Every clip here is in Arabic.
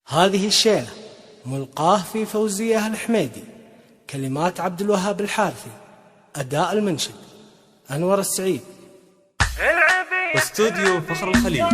هذه الشيلة ملقاه في فوزية الحميدي، كلمات عبد الوهاب الحارثي، أداء المنشد أنور السعيد. استوديو فخر الخليل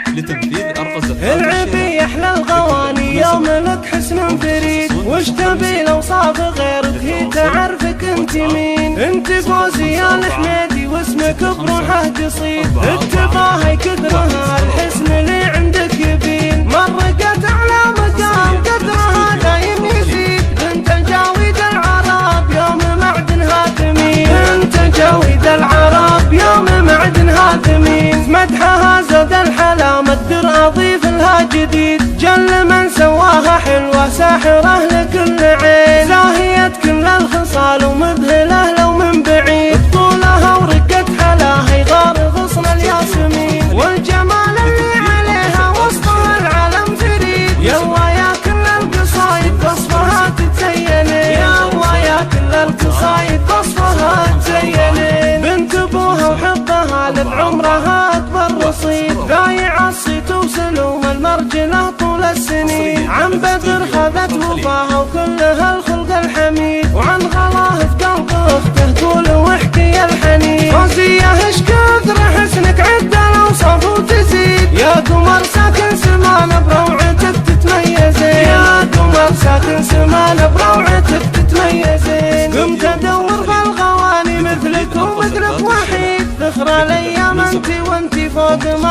لتنفيذ أرقص العبي أحلى الغواني يوم لك حسن فريد، وش تبي الأوصاف غيرك هي تعرفك انت مين؟ انت فوزية الحميدي واسمك بروحه قصيد، التباهي كثرها الحسن اللي عندك يبين، مرقت على مقام قدرها دايم يزيد، بنت جاويد العرب يوم معدن هادمين، بنت جاويد العرب يوم معدن هادمين، مدحها زاد الحلا مقدر اضيف لها جديد، جل من سواها حلوة ساحرة لكل عين، زاهية كل الخصال ومذهلة لو من بعيد، طولها ورقة حلاها يغار غصن الياسمين، والجمال اللي عليها وسطها العالم فريد، يلا يا كل القصايد بصفها تتزينين، يلا يا كل القصايد بصفها تتزينين، بنت ابوها وحبها لبعمرها اكبر رصيد، بايع الصيت وسلوم المرجله طول السنين، عن بدر خذت وفاها وكلها الخلق الحميد، وعن غلاه في قلب اخته تقول واحكي الحنين، فوزية ايش كثر حسنك عد الاوصاف وتزيد، يا قمر ساكن سمان بروعتك تتميزين، يا قمر ساكن سمان بروعتك تتميزين، قمت ادور بالغواني مثلك ومثلك وحيد، ذخر الايام انت وانت فوق ما